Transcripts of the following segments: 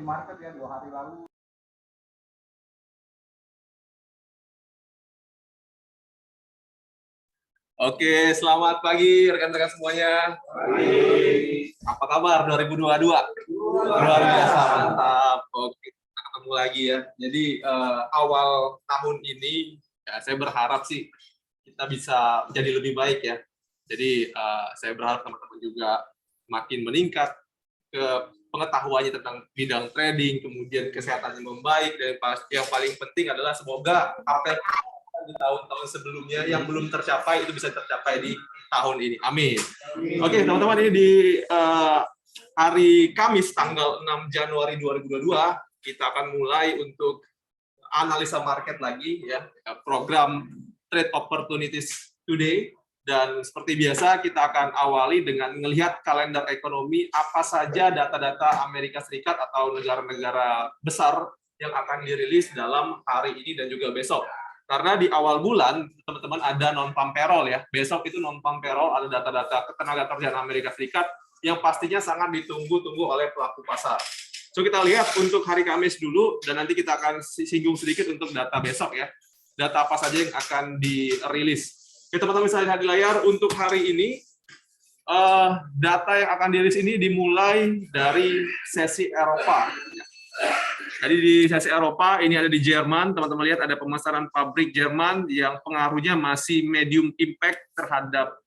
market ya 2 hari lalu. Oke, selamat pagi rekan-rekan semuanya. Pagi. Apa kabar 2022? Luar biasa, mantap. Oke, kita ketemu lagi ya. Jadi awal tahun ini ya, saya berharap sih kita bisa jadi lebih baik ya. Jadi saya berharap teman-teman juga makin meningkat ke pengetahuannya tentang bidang trading, kemudian kesehatannya membaik, dan yang paling penting adalah semoga apa yang di tahun-tahun sebelumnya yang belum tercapai itu bisa tercapai di tahun ini. Amin. Oke, teman-teman, ini di hari Kamis tanggal 6 Januari 2022 kita akan mulai untuk analisa market lagi ya, program Trade Opportunities Today. Dan seperti biasa kita akan awali dengan melihat kalender ekonomi apa saja data-data Amerika Serikat atau negara-negara besar yang akan dirilis dalam hari ini dan juga besok. Karena di awal bulan teman-teman ada non-farm payroll ya. Besok itu non-farm payroll, ada data-data ketenagakerjaan Amerika Serikat yang pastinya sangat ditunggu-tunggu oleh pelaku pasar. So kita lihat untuk hari Kamis dulu dan nanti kita akan singgung sedikit untuk data besok ya. Data apa saja yang akan dirilis. Oke, teman-teman bisa lihat di layar untuk hari ini data yang akan dirilis ini dimulai dari sesi Eropa. Jadi di sesi Eropa ini ada di Jerman, teman-teman lihat ada pemasaran pabrik Jerman yang pengaruhnya masih medium impact terhadap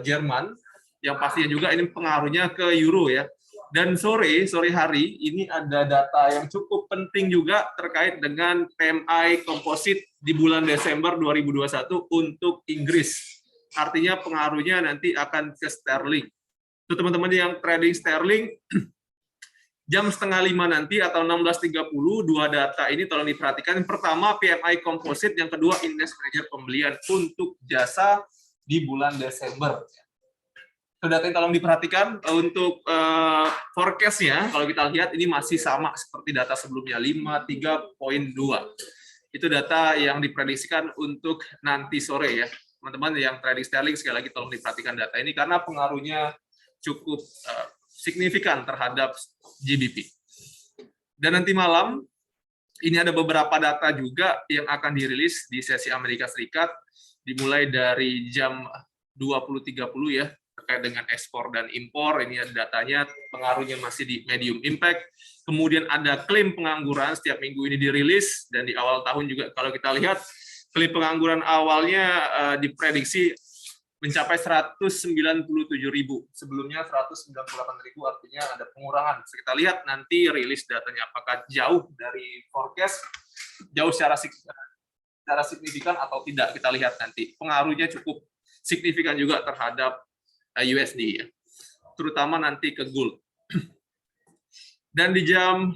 Jerman, yang pastinya juga ini pengaruhnya ke euro ya. Dan sore hari ini ada data yang cukup penting juga terkait dengan PMI komposit di bulan Desember 2021 untuk Inggris. Artinya pengaruhnya nanti akan ke sterling. Untuk teman-teman yang trading sterling, jam 4:30 nanti atau 16.30, dua data ini tolong diperhatikan. Yang pertama PMI komposit, yang kedua indeks manajer pembelian untuk jasa di bulan Desember. Data yang tolong diperhatikan untuk forecast-nya, kalau kita lihat ini masih sama seperti data sebelumnya, 53.2. Itu data yang diprediksikan untuk nanti sore ya. Teman-teman yang trading sterling, sekali lagi tolong diperhatikan data ini karena pengaruhnya cukup signifikan terhadap GBP. Dan nanti malam, ini ada beberapa data juga yang akan dirilis di sesi Amerika Serikat, dimulai dari jam 20.30 ya, terkait dengan ekspor dan impor. Ini ada datanya, pengaruhnya masih di medium impact. Kemudian ada klaim pengangguran setiap minggu ini dirilis, dan di awal tahun juga kalau kita lihat klaim pengangguran awalnya diprediksi mencapai 197.000, sebelumnya 198.000, artinya ada pengurangan. Kita lihat nanti rilis datanya apakah jauh dari forecast, jauh secara signifikan atau tidak, kita lihat nanti. Pengaruhnya cukup signifikan juga terhadap USD ya, terutama nanti ke gold. Dan di jam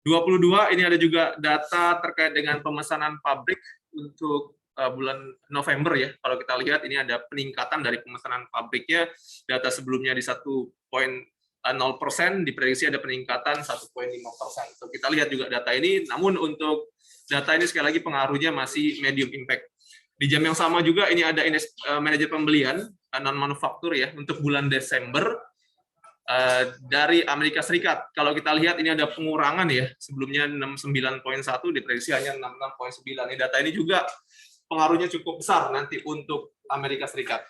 22 ini ada juga data terkait dengan pemesanan pabrik untuk bulan November ya. Kalau kita lihat ini ada peningkatan dari pemesanan pabriknya. Data sebelumnya di 1.0%, diprediksi ada peningkatan 1.5%. So, kita lihat juga data ini, namun untuk data ini sekali lagi pengaruhnya masih medium impact. Di jam yang sama juga ini ada indeks manajer pembelian non manufaktur ya untuk bulan Desember dari Amerika Serikat. Kalau kita lihat ini ada pengurangan ya, sebelumnya 69.1 diprediksi hanya 66.9. Ini data ini juga pengaruhnya cukup besar nanti untuk Amerika Serikat.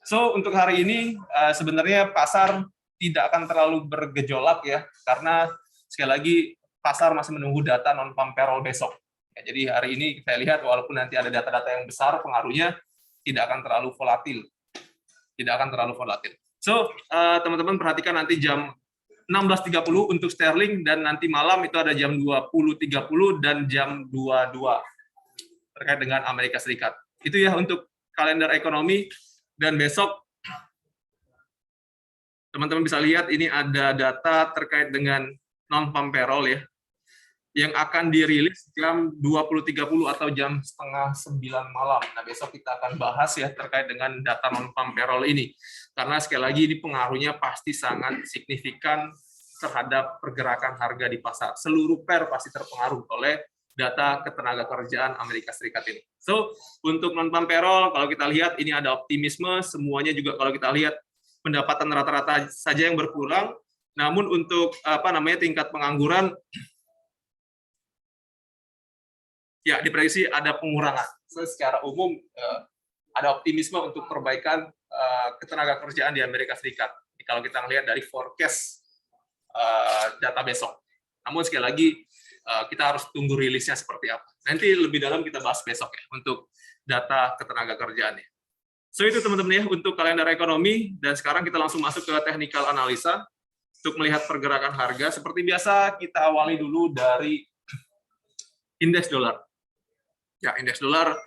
So untuk hari ini sebenarnya pasar tidak akan terlalu bergejolak ya, karena sekali lagi pasar masih menunggu data non farm payroll besok. Ya, jadi hari ini saya lihat walaupun nanti ada data-data yang besar, pengaruhnya tidak akan terlalu volatil. So, teman-teman perhatikan nanti jam 16.30 untuk sterling, dan nanti malam itu ada jam 20.30 dan jam 22 terkait dengan Amerika Serikat. Itu ya untuk kalender ekonomi. Dan besok teman-teman bisa lihat ini ada data terkait dengan non-farm payroll ya, yang akan dirilis jam 20.30 atau jam 8:30 malam. Nah, besok kita akan bahas ya terkait dengan data non-farm payroll ini. Karena sekali lagi ini pengaruhnya pasti sangat signifikan terhadap pergerakan harga di pasar. Seluruh pair pasti terpengaruh oleh data ketenagakerjaan Amerika Serikat ini. So, untuk non-farm payroll, kalau kita lihat ini ada optimisme, semuanya juga kalau kita lihat pendapatan rata-rata saja yang berkurang, Namun untuk tingkat pengangguran ya diprediksi ada pengurangan. Secara umum ada optimisme untuk perbaikan ketenaga kerjaan di Amerika Serikat. Kalau kita melihat dari forecast data besok. Namun sekali lagi kita harus tunggu rilisnya seperti apa. Nanti lebih dalam kita bahas besok ya untuk data ketenaga kerjaannya. So itu teman-teman ya untuk kalender ekonomi, dan sekarang kita langsung masuk ke technical analisa untuk melihat pergerakan harga. Seperti biasa kita awali dulu dari indeks dolar. Ya, indeks dolar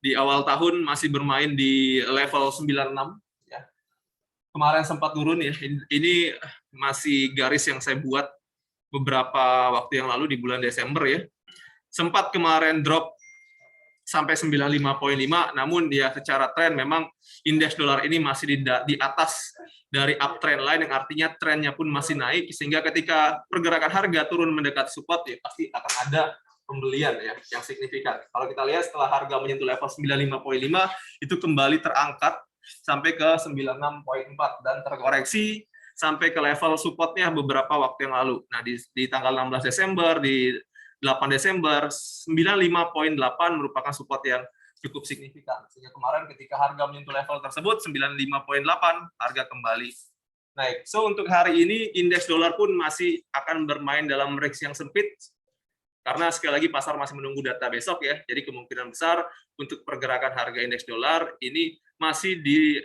di awal tahun masih bermain di level 96 ya. Kemarin sempat turun ya. Ini masih garis yang saya buat beberapa waktu yang lalu di bulan Desember ya. Sempat kemarin drop sampai 95,5, namun ya secara tren memang indeks dolar ini masih di atas dari uptrend line, yang artinya trennya pun masih naik, sehingga ketika pergerakan harga turun mendekat support ya pasti akan ada pembelian ya yang signifikan. Kalau kita lihat setelah harga menyentuh level 95,5 itu kembali terangkat sampai ke 96,4 dan terkoreksi sampai ke level supportnya beberapa waktu yang lalu. Nah di tanggal 16 Desember, di 8 Desember, 95,8 merupakan support yang cukup signifikan. Sehingga kemarin ketika harga menyentuh level tersebut, 95,8, harga kembali naik. So, untuk hari ini, indeks dolar pun masih akan bermain dalam range yang sempit, karena sekali lagi pasar masih menunggu data besok ya. Jadi kemungkinan besar untuk pergerakan harga indeks dolar ini masih di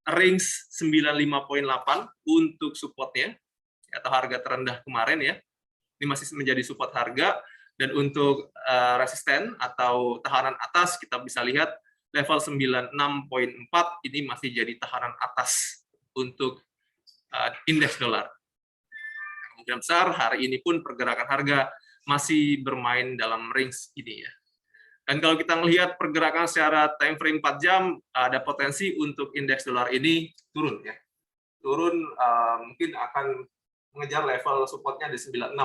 range 95,8 untuk supportnya, atau harga terendah kemarin ya. Ini masih menjadi support harga. Dan untuk resisten atau tahanan atas, kita bisa lihat level 96,4 ini masih jadi tahanan atas untuk indeks dolar. Kemungkinan besar hari ini pun pergerakan harga masih bermain dalam range ini ya. Dan kalau kita melihat pergerakan secara time frame 4 jam, ada potensi untuk indeks dolar ini turun ya. Turun mungkin akan mengejar level supportnya di 96,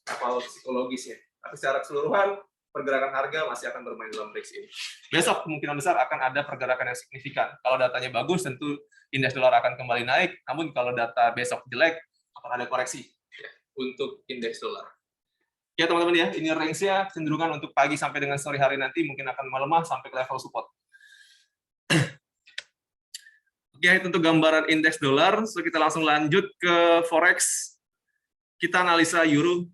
level psikologis ya. Tapi secara keseluruhan, pergerakan harga masih akan bermain dalam range ini. Besok kemungkinan besar akan ada pergerakan yang signifikan. Kalau datanya bagus, tentu indeks dolar akan kembali naik. Namun kalau data besok jelek, akan ada koreksi ya, untuk indeks dolar. Ya teman-teman ya, ini range-nya cenderungan untuk pagi sampai dengan sore hari nanti mungkin akan melemah sampai ke level support. Oke, itu untuk gambaran indeks dolar. So kita langsung lanjut ke forex. Kita analisa euro.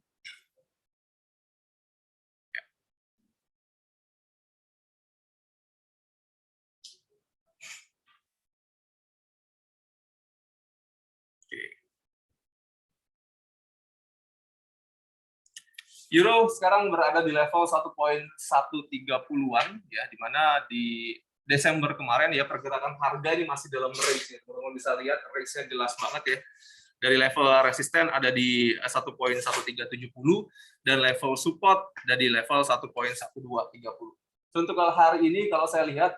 Euro sekarang berada di level 1,130-an ya, di mana di Desember kemarin ya pergerakan harga ini masih dalam range ya. Teman-teman bisa lihat range-nya jelas banget ya. Dari level resisten ada di 1,1370 dan level support ada di level 1,1230. Untuk hari ini kalau saya lihat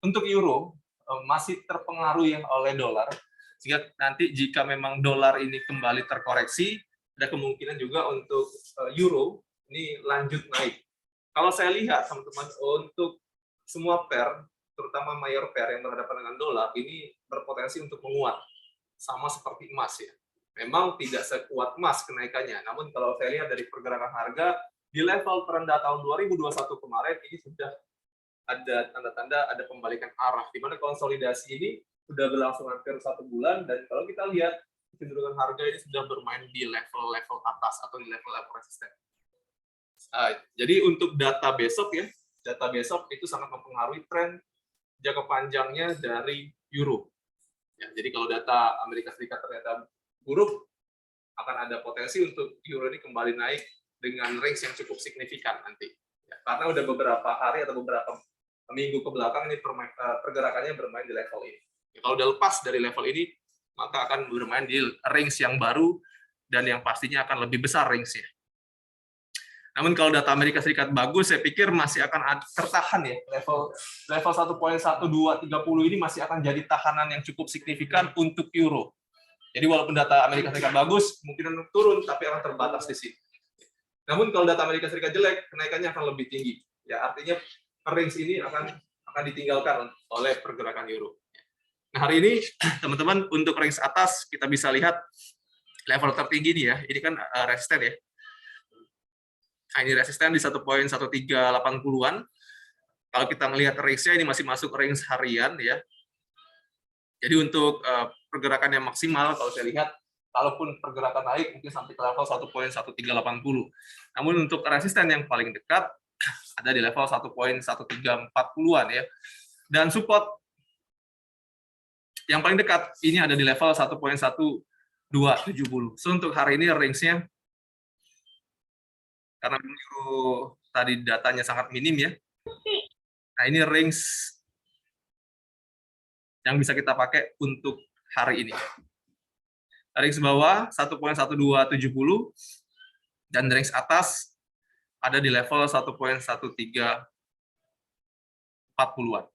untuk euro masih terpengaruh ya oleh dolar. Sehingga nanti jika memang dolar ini kembali terkoreksi, ada kemungkinan juga untuk euro ini lanjut naik. Kalau saya lihat teman-teman untuk semua pair, terutama mayor pair yang berhadapan dengan dolar, ini berpotensi untuk menguat, sama seperti emas ya. Memang tidak sekuat emas kenaikannya, namun kalau saya lihat dari pergerakan harga di level terendah tahun 2021 kemarin ini sudah ada tanda-tanda ada pembalikan arah, di mana konsolidasi ini sudah berlangsung hampir 1 bulan, dan kalau kita lihat cenderungan harga ini sudah bermain di level-level atas atau di level-level resisten. Jadi untuk data besok ya, data besok itu sangat mempengaruhi tren jangka panjangnya dari euro. Ya, jadi kalau data Amerika Serikat ternyata buruk, akan ada potensi untuk euro ini kembali naik dengan range yang cukup signifikan nanti. Ya, karena udah beberapa hari atau beberapa minggu ke belakang ini pergerakannya bermain di level ini. Ya, kalau udah lepas dari level ini, maka akan bermain di range yang baru dan yang pastinya akan lebih besar range-nya. Namun kalau data Amerika Serikat bagus, saya pikir masih akan tertahan ya, level 1,1230 ini masih akan jadi tahanan yang cukup signifikan untuk euro. Jadi walaupun data Amerika Serikat bagus, mungkin turun, tapi akan terbatas di sini. Namun kalau data Amerika Serikat jelek, kenaikannya akan lebih tinggi. Ya, artinya range ini akan ditinggalkan oleh pergerakan euro. Nah, hari ini teman-teman untuk range atas kita bisa lihat level tertinggi nih ya. Ini kan resisten ya. Nah, ini resisten di 1.1380-an. Kalau kita melihat range-nya ini masih masuk range harian ya. Jadi untuk pergerakan yang maksimal kalau saya lihat, kalaupun pergerakan naik mungkin sampai ke level 1.1380. Namun untuk resisten yang paling dekat ada di level 1.1340-an ya. Dan support yang paling dekat ini ada di level 1.1270. So untuk hari ini range-nya, karena euro tadi datanya sangat minim ya. Nah, ini range yang bisa kita pakai untuk hari ini. Range bawah 1.1270 dan range atas ada di level 1.1340-an.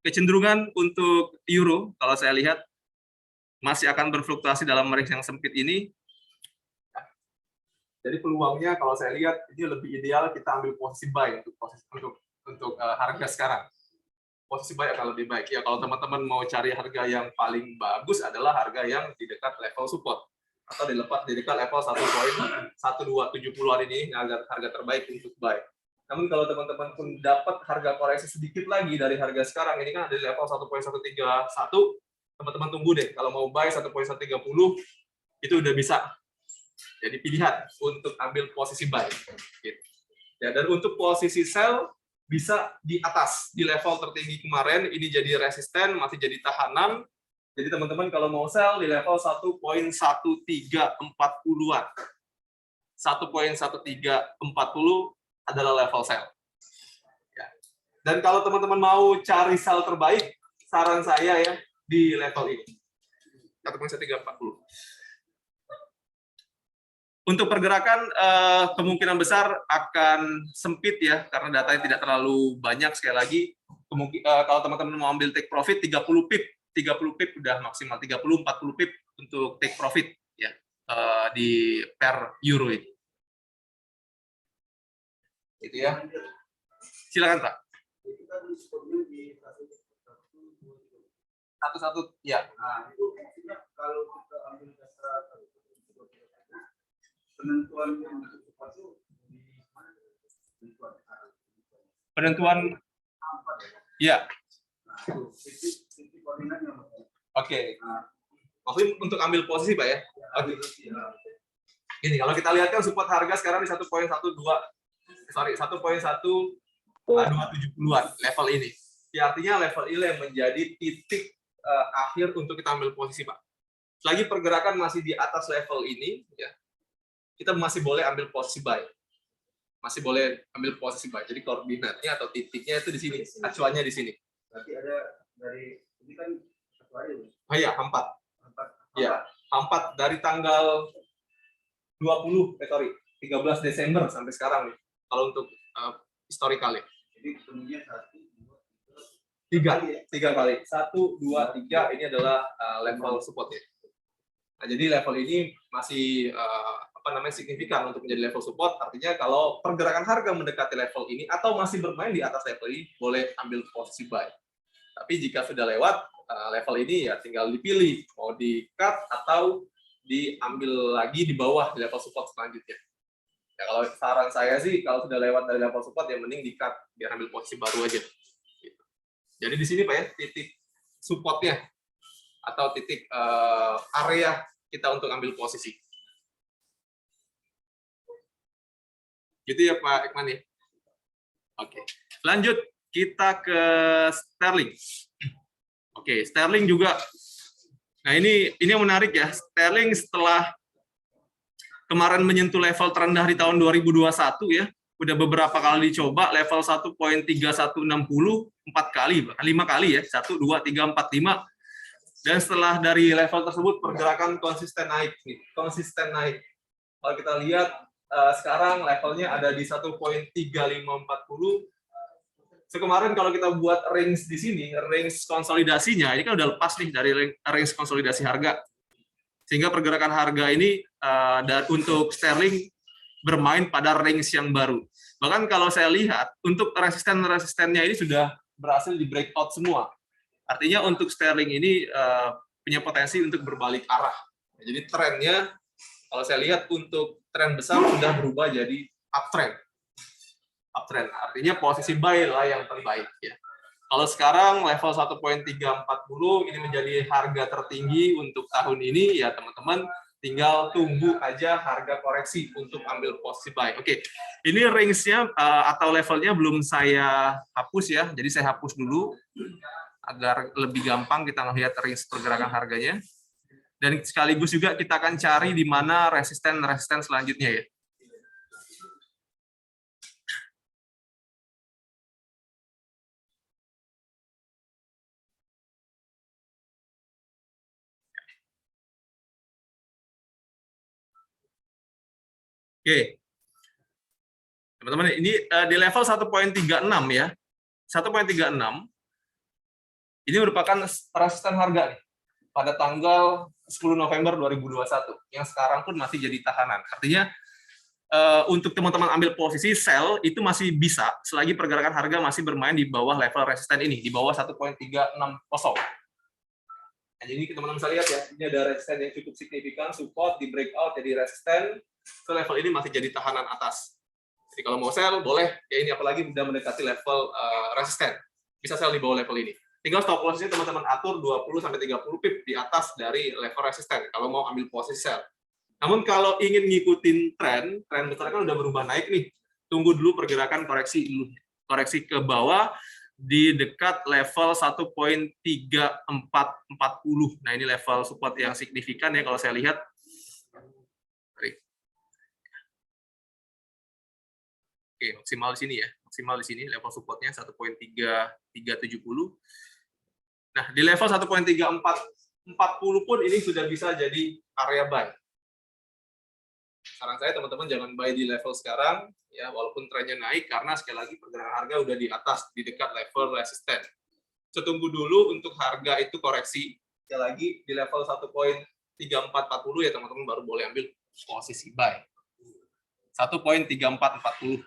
Kecenderungan untuk euro kalau saya lihat masih akan berfluktuasi dalam range yang sempit ini. Jadi peluangnya kalau saya lihat ini lebih ideal kita ambil posisi buy untuk harga sekarang. Posisi buy akan lebih baik ya. Kalau teman-teman mau cari harga yang paling bagus adalah harga yang di dekat level support atau di dekat level 1.1270-an ini harga terbaik untuk buy. Namun kalau teman-teman pun dapat harga koreksi sedikit lagi dari harga sekarang, ini kan ada di level 1.131, teman-teman tunggu deh. Kalau mau buy 1.130 itu udah bisa jadi pilihan untuk ambil posisi buy. Gitu. Ya, dan untuk posisi sell bisa di atas, di level tertinggi kemarin, ini jadi resisten, masih jadi tahanan. Jadi teman-teman kalau mau sell di level 1.1340-an. 1.1340 adalah level sell. Ya. Dan kalau teman-teman mau cari sell terbaik, saran saya ya di level ini. 1.1340. Untuk pergerakan kemungkinan besar akan sempit ya, karena datanya tidak terlalu banyak. Sekali lagi, kalau teman-teman mau ambil take profit 30 pip udah maksimal, 30-40 pip untuk take profit ya di per euro ini. Itu ya. Silakan Pak. Satu-satu ya. Nah, itu kalau kita ambil dasar penentuan ya. Oke. Maksudnya untuk ambil posisi Pak ya. Oke. Ini kalau kita lihat kan support harga sekarang di 1.170-an level ini. Ya, artinya level ini yang menjadi titik akhir untuk kita ambil posisi Pak. Selagi pergerakan masih di atas level ini ya, kita masih boleh ambil posisi buy. Masih boleh ambil posisi buy. Jadi koordinatnya atau titiknya itu di sini, acuannya di sini. Berarti ada dari ini kan acuannya. Oh iya, 4. Ya, 4 dari tanggal 13 Desember sampai sekarang nih. Kalau untuk historical ya. Jadi kemudian 3 kali. 1, 2, 3 ini adalah level supportnya. Nah, jadi level ini masih signifikan untuk menjadi level support. Artinya kalau pergerakan harga mendekati level ini atau masih bermain di atas level ini, boleh ambil posisi buy. Tapi jika sudah lewat level ini ya tinggal dipilih mau di cut atau diambil lagi di bawah di level support selanjutnya. Ya, kalau saran saya sih kalau sudah lewat dari level support ya mending di cut biar ambil posisi baru aja. Gitu. Jadi di sini Pak ya titik supportnya atau titik area kita untuk ambil posisi. Gitu ya Pak Ekman ya. Oke. Lanjut kita ke sterling. Oke, sterling juga. Nah, ini yang menarik ya. Sterling setelah kemarin menyentuh level terendah di tahun 2021 ya, udah beberapa kali dicoba level 1.3160 5 kali ya. 1 2 3 4 5. Dan setelah dari level tersebut pergerakan konsisten naik nih. Konsisten naik. Kalau kita lihat sekarang levelnya ada di 1.3540. Kemarin kalau kita buat range di sini, range konsolidasinya ini kan udah lepas nih dari range konsolidasi harga. Sehingga pergerakan harga ini dan untuk sterling bermain pada range yang baru. Bahkan kalau saya lihat untuk resisten-resistennya ini sudah berhasil di breakout semua. Artinya untuk sterling ini punya potensi untuk berbalik arah. Jadi trennya kalau saya lihat untuk tren besar sudah berubah jadi uptrend. Uptrend artinya posisi buy lah yang terbaik ya. Kalau sekarang level 1.340 ini menjadi harga tertinggi untuk tahun ini, ya teman-teman tinggal tunggu aja harga koreksi untuk ambil posisi buy. Oke, ini range-nya atau levelnya belum saya hapus ya, jadi saya hapus dulu agar lebih gampang kita melihat range pergerakan harganya. Dan sekaligus juga kita akan cari di mana resisten-resisten selanjutnya ya. Oke, teman-teman, ini di level 1.36 ya. 1.36 ini merupakan resisten harga nih pada tanggal 10 November 2021 yang sekarang pun masih jadi tahanan. Artinya untuk teman-teman ambil posisi sell itu masih bisa selagi pergerakan harga masih bermain di bawah level resisten ini, di bawah 1.360. Nah, jadi teman-teman bisa lihat ya, ini ada resisten yang cukup signifikan, support di breakout jadi resisten. So, level ini masih jadi tahanan atas. Jadi kalau mau sell boleh, ya ini apalagi sudah mendekati level resisten. Bisa sell di bawah level ini. Tinggal stop loss-nya teman-teman atur 20-30 pip di atas dari level resisten kalau mau ambil posisi sell. Namun kalau ingin ngikutin tren besar kan udah berubah naik nih. Tunggu dulu pergerakan koreksi dulu. Koreksi ke bawah di dekat level 1.3440. Nah, ini level support yang signifikan ya kalau saya lihat. Oke, maksimal di sini ya. Maksimal di sini level supportnya 1.3370. Nah, di level 1.3440 pun ini sudah bisa jadi area buy. Saran saya teman-teman jangan buy di level sekarang ya, walaupun trennya naik karena sekali lagi pergerakan harga udah di atas di dekat level resisten. Tunggu dulu untuk harga itu koreksi. Sekali lagi di level 1.3440 ya teman-teman baru boleh ambil posisi buy. 1.3440.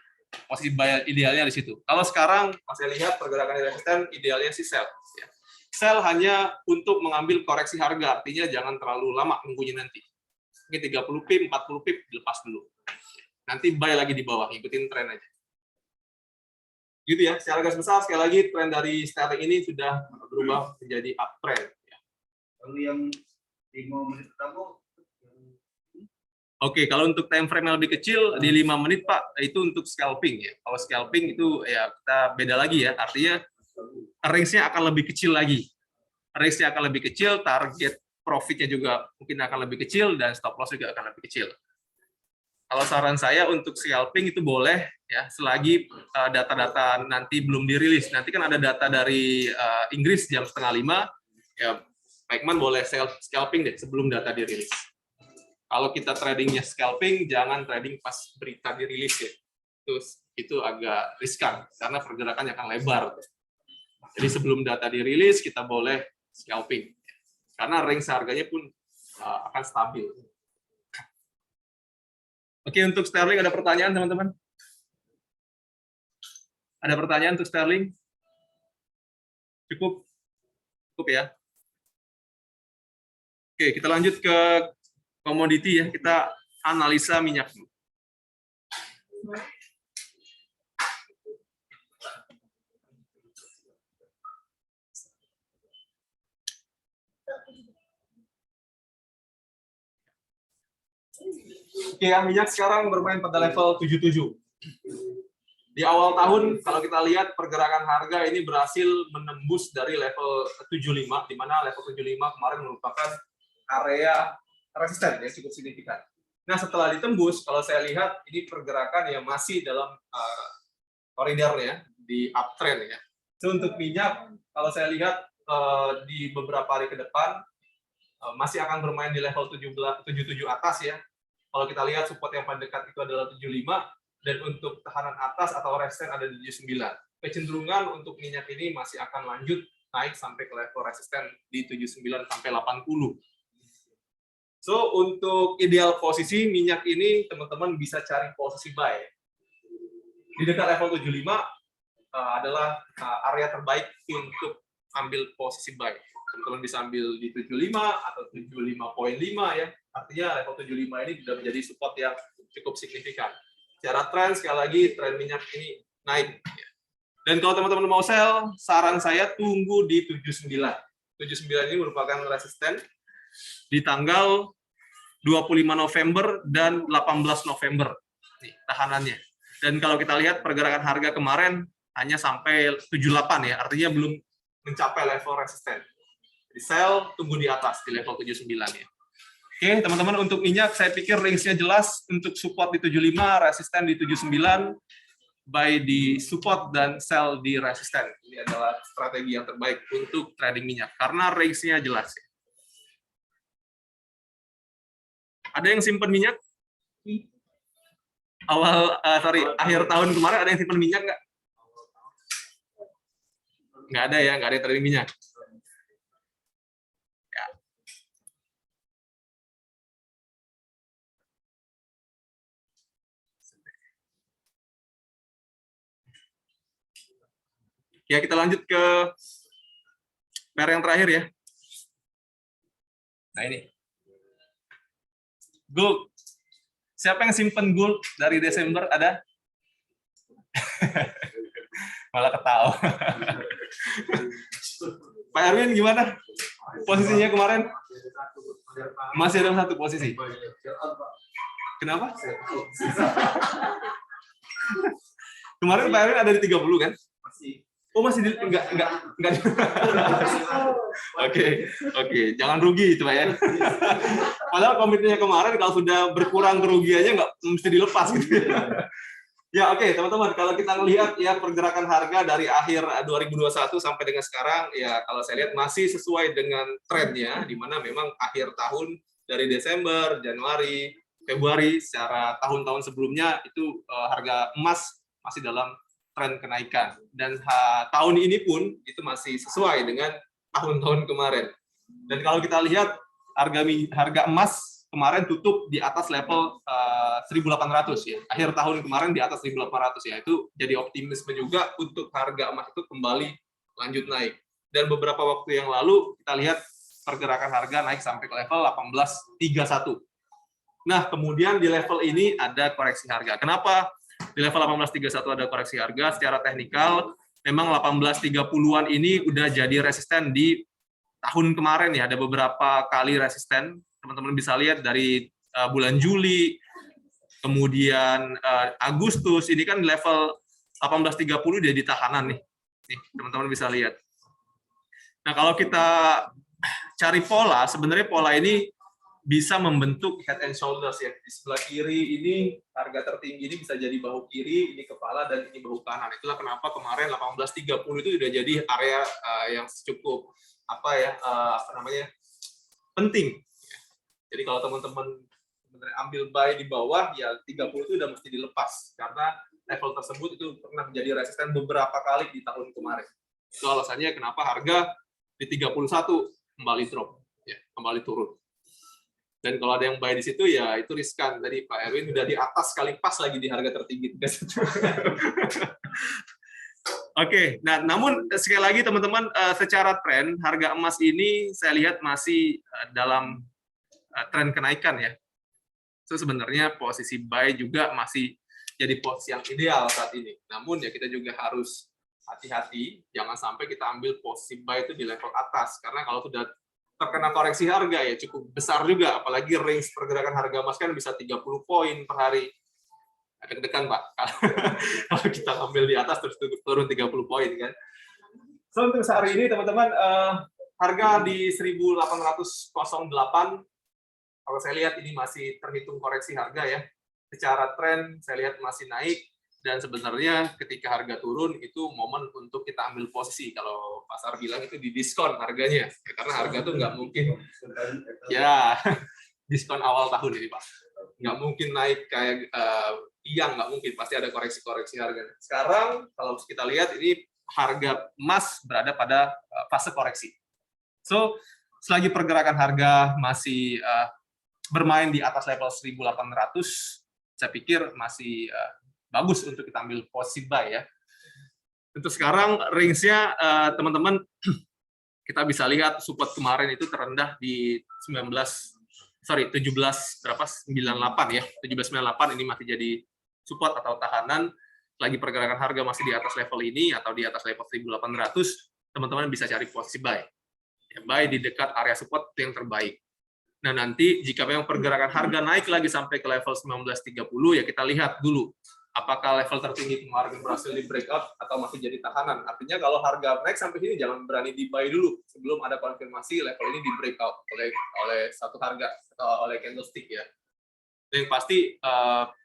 Posisi buy idealnya di situ. Kalau sekarang masih lihat pergerakan resisten, idealnya sih sell. Ya. Sell hanya untuk mengambil koreksi harga, artinya jangan terlalu lama nunggunya nanti. Mungkin 30 pip, 40 pip, dilepas dulu. Nanti buy lagi di bawah, ikutin tren aja. Gitu ya, secara garis besar, sekali lagi, tren dari sterling ini sudah berubah menjadi uptrend. Lalu yang 5 menit pertama, Oke, kalau untuk time frame yang lebih kecil di 5 menit Pak, itu untuk scalping ya. Kalau scalping itu ya kita beda lagi ya, artinya range-nya akan lebih kecil lagi. Range-nya akan lebih kecil, target profit-nya juga mungkin akan lebih kecil dan stop loss juga akan lebih kecil. Kalau saran saya untuk scalping itu boleh ya, selagi data-data nanti belum dirilis. Nanti kan ada data dari Inggris jam 4:30 ya, Pak Ikman boleh scalping deh sebelum data dirilis. Kalau kita tradingnya scalping, jangan trading pas berita dirilis ya. Terus itu agak riskan karena pergerakannya akan lebar. Jadi sebelum data dirilis kita boleh scalping karena range harganya pun akan stabil. Oke, untuk sterling ada pertanyaan teman-teman? Ada pertanyaan untuk sterling? Cukup? Cukup ya? Oke, kita lanjut ke komoditi ya, kita analisa minyak. Oke, minyak sekarang bermain pada level 77. Di awal tahun, kalau kita lihat pergerakan harga ini berhasil menembus dari level 75, di mana level 75 kemarin merupakan area resisten ya cukup signifikan. Nah, setelah ditembus, kalau saya lihat ini pergerakan yang masih dalam koridornya di uptrend ya. So, untuk minyak, kalau saya lihat di beberapa hari ke depan masih akan bermain di level 77 atas ya. Kalau kita lihat support yang paling dekat itu adalah 75 dan untuk tahanan atas atau resisten ada di 79. Kecenderungan untuk minyak ini masih akan lanjut naik sampai ke level resisten di 79 sampai 80. So, untuk ideal posisi minyak ini, teman-teman bisa cari posisi buy. Di dekat level 75 adalah area terbaik untuk ambil posisi buy. Teman-teman bisa ambil di 75 atau 75.5 ya. Artinya level 75 ini sudah menjadi support yang cukup signifikan. Secara tren, sekali lagi, tren minyak ini naik. Dan kalau teman-teman mau sell, saran saya tunggu di 79. 79 ini merupakan resisten di tanggal 25 November dan 18 November. Nih, tahanannya. Dan kalau kita lihat pergerakan harga kemarin hanya sampai 78 ya, artinya belum mencapai level resisten. Jadi sell, tunggu di atas, di level 79 ya. Oke, teman-teman, untuk minyak saya pikir range-nya jelas, untuk support di 75, resisten di 79, buy di support dan sell di resisten. Ini adalah strategi yang terbaik untuk trading minyak, karena range-nya jelas. Ada yang simpen minyak? Akhir tahun kemarin ada yang simpen minyak nggak? Nggak ada ya, nggak ada yang trading minyak. Ya, kita lanjut ke pair yang terakhir ya. Nah ini. Gold. Siapa yang simpen gold dari Desember? Ada? Malah ketawa. Pak Erwin gimana? Posisinya kemarin? Masih ada satu posisi. Kenapa? Kemarin Pak Erwin ada di 30 kan? Oh masih di, enggak. Oke, jangan rugi itu Pak ya. Padahal komitmennya kemarin kalau sudah berkurang kerugiannya nggak mesti dilepas gitu. Ya oke, teman-teman, kalau kita melihat ya pergerakan harga dari akhir 2021 sampai dengan sekarang ya kalau saya lihat masih sesuai dengan trennya, di mana memang akhir tahun dari Desember, Januari, Februari secara tahun-tahun sebelumnya itu harga emas masih dalam tren kenaikan, dan tahun ini pun itu masih sesuai dengan tahun-tahun kemarin. Dan kalau kita lihat harga emas kemarin tutup di atas level 1.800 ya. Akhir tahun kemarin di atas 1.800 ya. Itu jadi optimisme juga untuk harga emas itu kembali lanjut naik. Dan beberapa waktu yang lalu kita lihat pergerakan harga naik sampai ke level 1831. Nah, kemudian di level ini ada koreksi harga. Kenapa di level 1831 ada koreksi harga? Secara teknikal memang 1830-an ini udah jadi resisten di tahun kemarin ya. Ada beberapa kali resisten. Teman-teman bisa lihat dari bulan Juli, kemudian Agustus, ini kan level 1830 dia di tahanan nih. Nih, teman-teman bisa lihat. Nah, kalau kita cari pola, sebenarnya pola ini bisa membentuk head and shoulders ya. Di sebelah kiri ini harga tertinggi ini bisa jadi bahu kiri, ini kepala, dan ini bahu kanan. Itulah kenapa kemarin 1830 itu sudah jadi area yang cukup penting. Jadi kalau teman-teman ambil buy di bawah, ya 30 itu udah mesti dilepas karena level tersebut itu pernah menjadi resisten beberapa kali di tahun kemarin. Itu alasannya kenapa harga di 31 kembali drop, ya, kembali turun. Dan kalau ada yang buy di situ ya itu riskan. Tadi Pak Erwin udah di atas kali pas lagi di harga tertinggi. Oke, nah namun sekali lagi teman-teman, secara tren harga emas ini saya lihat masih dalam tren kenaikan ya. So sebenarnya posisi buy juga masih jadi posisi yang ideal saat ini. Namun ya kita juga harus hati-hati, jangan sampai kita ambil posisi buy itu di level atas, karena kalau sudah terkena koreksi harga ya cukup besar juga, apalagi range pergerakan harga emas kan bisa 30 poin per hari. Deg-degan Pak, kalau kita ambil di atas terus turun 30 poin kan. So untuk sehari ini teman-teman, harga di 1808, kalau saya lihat ini masih terhitung koreksi harga ya. Secara tren saya lihat masih naik, dan sebenarnya ketika harga turun itu momen untuk kita ambil posisi. Kalau pasar bilang itu di diskon harganya, ya, karena harga tuh nggak mungkin ya diskon awal tahun ini Pak, nggak mungkin naik kayak tiang, nggak mungkin, pasti ada koreksi-koreksi harga. Sekarang kalau kita lihat ini harga emas berada pada fase koreksi. So selagi pergerakan harga masih bermain di atas level 1800, saya pikir masih bagus untuk kita ambil posisi buy ya. Untuk sekarang range-nya teman-teman kita bisa lihat support kemarin itu terendah di 17 berapa 98 ya. 1798 ini masih jadi support atau tahanan. Lagi pergerakan harga masih di atas level ini atau di atas level 1800, teman-teman bisa cari posisi buy. Ya, buy di dekat area support itu yang terbaik. Nah, nanti jika memang pergerakan harga naik lagi sampai ke level 1930, ya kita lihat dulu apakah level tertinggi kemarin berhasil di breakout atau masih jadi tahanan. Artinya kalau harga naik sampai sini jangan berani di buy dulu sebelum ada konfirmasi level ini di breakout oleh satu harga atau oleh candlestick ya. Yang pasti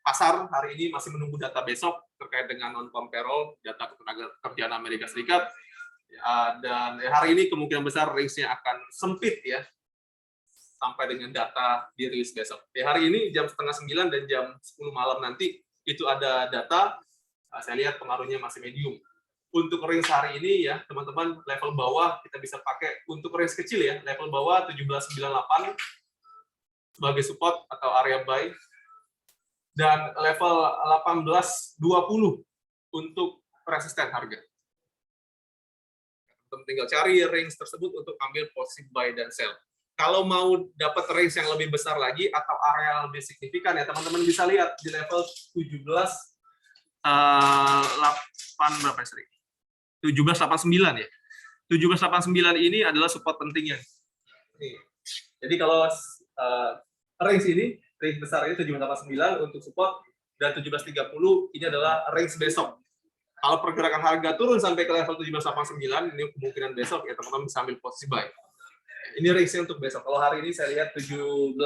pasar hari ini masih menunggu data besok terkait dengan non-farm payroll, data ketenaga kerjaan Amerika Serikat. Dan hari ini kemungkinan besar range-nya akan sempit ya sampai dengan data dirilis besok. Hari ini jam 8:30 dan jam 10 malam nanti itu ada data, saya lihat pengaruhnya masih medium. Untuk range hari ini ya teman-teman, level bawah kita bisa pakai untuk range kecil ya, level bawah 1798 sebagai support atau area buy, dan level 1820 untuk resisten harga. Teman tinggal cari range tersebut untuk ambil posisi buy dan sell. Kalau mau dapat range yang lebih besar lagi atau area lebih signifikan ya teman-teman bisa lihat di level 1789 ya. 1789 ini adalah support pentingnya. Nih. Jadi kalau range ini, range besar ini 1789 untuk support dan 1730 ini adalah range besok. Kalau pergerakan harga turun sampai ke level 1789, ini kemungkinan besok ya teman-teman bisa ambil posisi buy. Ini range-nya untuk besok. Kalau hari ini saya lihat 1798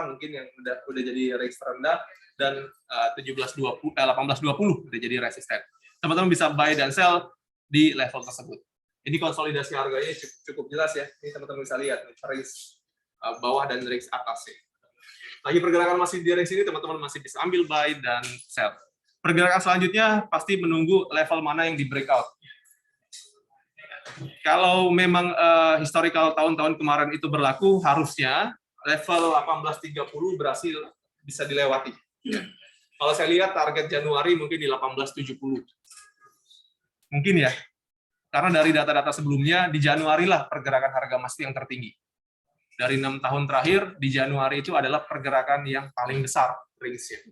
mungkin yang udah jadi range terendah dan 1820 udah jadi resisten. Teman-teman bisa buy dan sell di level tersebut. Ini konsolidasi harganya cukup jelas ya. Ini teman-teman bisa lihat range bawah dan range atas ya. Lagi pergerakan masih di range ini, teman-teman masih bisa ambil buy dan sell. Pergerakan selanjutnya pasti menunggu level mana yang di breakout. Kalau memang historical tahun-tahun kemarin itu berlaku, harusnya level 1830 berhasil bisa dilewati. Kalau saya lihat target Januari mungkin di 1870. Mungkin ya. Karena dari data-data sebelumnya, di Januari lah pergerakan harga emas yang tertinggi. Dari 6 tahun terakhir, di Januari itu adalah pergerakan yang paling besar range-nya.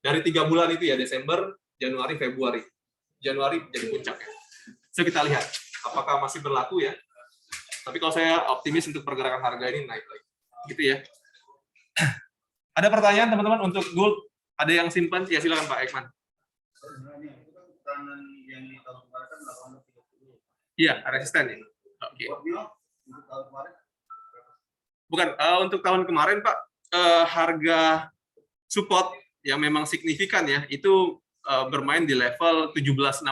Dari 3 bulan itu ya, Desember, Januari, Februari. Januari jadi puncaknya. So, kita lihat apakah masih berlaku ya. Tapi kalau saya optimis untuk pergerakan harga ini naik lagi. Gitu ya. Ada pertanyaan teman-teman untuk gold? Ada yang simpan? Ya silakan Pak Ekman. Iya, resisten ya. Oke. Bukan, untuk tahun kemarin Pak, harga support yang memang signifikan ya, itu bermain di level 1760.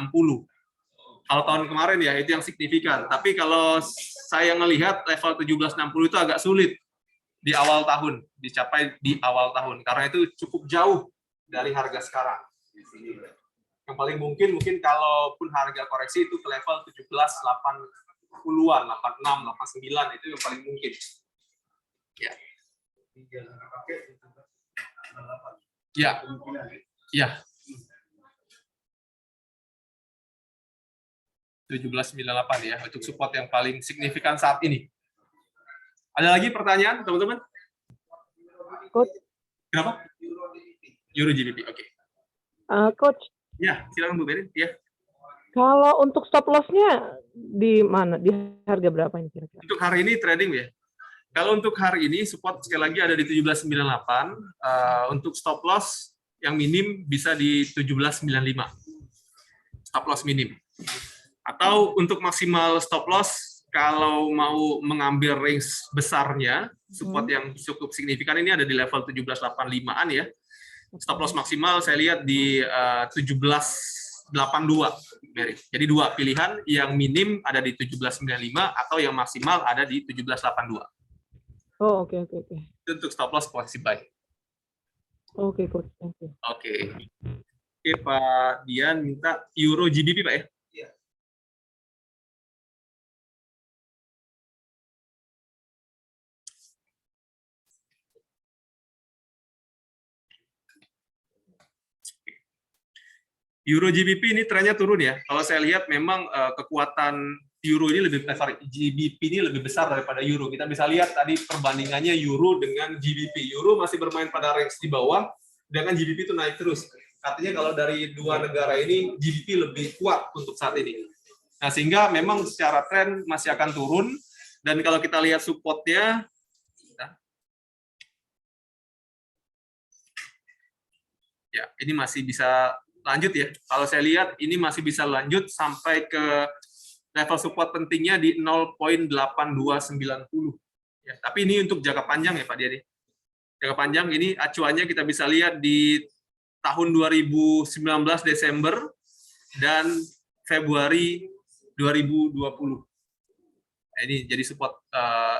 Kalau tahun kemarin ya itu yang signifikan. Tapi kalau saya melihat level 1760 itu agak sulit di awal tahun, dicapai di awal tahun karena itu cukup jauh dari harga sekarang. Yang paling mungkin kalaupun harga koreksi itu ke level 1780-an, 86, 89 itu yang paling mungkin. Ya. Ya. Ya. 1798 ya, untuk support yang paling signifikan saat ini. Ada lagi pertanyaan, teman-teman? Coach. Kenapa? Euro GBP, oke. Coach. Ya, silakan Bu Berin. Ya. Kalau untuk stop loss-nya di mana? Di harga berapa ini kira-kira? Untuk hari ini trading ya. Kalau untuk hari ini support sekali lagi ada di 1798. Untuk stop loss yang minim bisa di 1795. Stop loss minim. Atau untuk maksimal stop loss, kalau mau mengambil range besarnya, support yang cukup signifikan ini ada di level 1785-an ya. Stop loss maksimal saya lihat di 1782. Jadi dua pilihan, yang minim ada di 1795 atau yang maksimal ada di 1782. Oh, oke. Untuk stop loss posisi buy. Oke, Coach. Thank you. Oke, Pak Dian minta Euro GBP Pak ya? Euro GBP ini trennya turun ya. Kalau saya lihat memang kekuatan Euro ini GBP ini lebih besar daripada Euro. Kita bisa lihat tadi perbandingannya Euro dengan GBP. Euro masih bermain pada range di bawah, sedangkan GBP itu naik terus. Artinya kalau dari dua negara ini GBP lebih kuat untuk saat ini. Nah, sehingga memang secara tren masih akan turun. Dan kalau kita lihat supportnya, ya ini masih bisa lanjut ya. Kalau saya lihat ini masih bisa lanjut sampai ke level support pentingnya di 0.8290. Ya, tapi ini untuk jangka panjang ya Pak Diani. Jangka panjang ini acuannya kita bisa lihat di tahun 2019 Desember dan Februari 2020. Nah, ini jadi support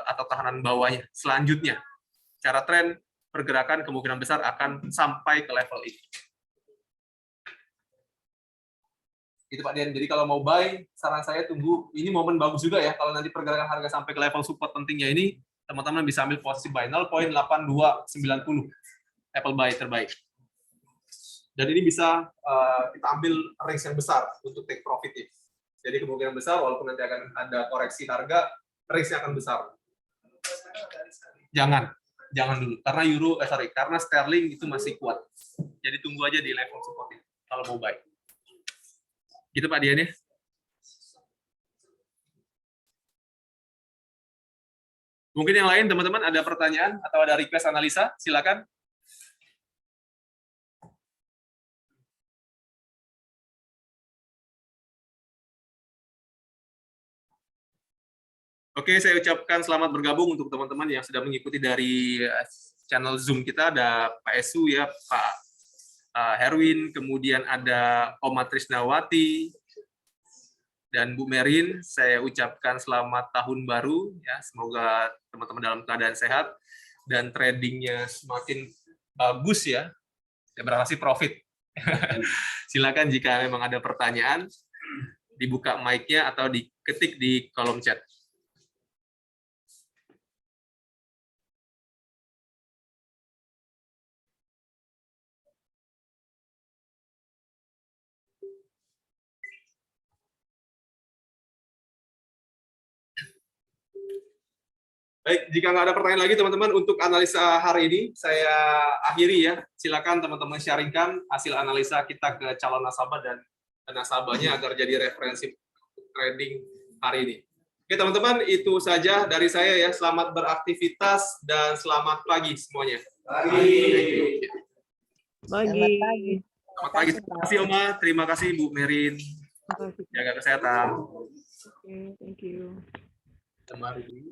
atau tahanan bawahnya. Selanjutnya, secara tren pergerakan kemungkinan besar akan sampai ke level ini. Itu Pak Dian. Jadi kalau mau buy, saran saya tunggu. Ini momen bagus juga ya. Kalau nanti pergerakan harga sampai ke level support pentingnya ini, teman-teman bisa ambil posisi buy 0.8290. Apple buy terbaik. Dan ini bisa kita ambil range yang besar untuk take profit ya. Jadi kemungkinan besar walaupun nanti akan ada koreksi harga, range-nya akan besar. Jangan dulu. Karena sterling itu masih kuat. Jadi tunggu aja di level support ini kalau mau buy. Gitu Pak Dian ya. Mungkin yang lain teman-teman ada pertanyaan atau ada request analisa, silakan. Oke, saya ucapkan selamat bergabung untuk teman-teman yang sudah mengikuti dari channel Zoom kita. Ada Pak Esu ya, Pak Herwin, kemudian ada Oma Trisnawati, dan Bu Merin. Saya ucapkan selamat tahun baru, ya. Semoga teman-teman dalam keadaan sehat dan tradingnya semakin bagus ya. Saya berharap sih profit. Silakan jika memang ada pertanyaan, dibuka mic-nya atau diketik di kolom chat. Baik, jika nggak ada pertanyaan lagi teman-teman, untuk analisa hari ini saya akhiri ya. Silakan teman-teman sharingkan hasil analisa kita ke calon nasabah dan nasabahnya agar jadi referensi trading hari ini. Oke teman-teman, itu saja dari saya ya. Selamat beraktivitas dan selamat pagi semuanya. Pagi. Selamat pagi. Terima kasih Oma, terima kasih Bu Merin. Jaga kesehatan. Oke, thank you. Mari.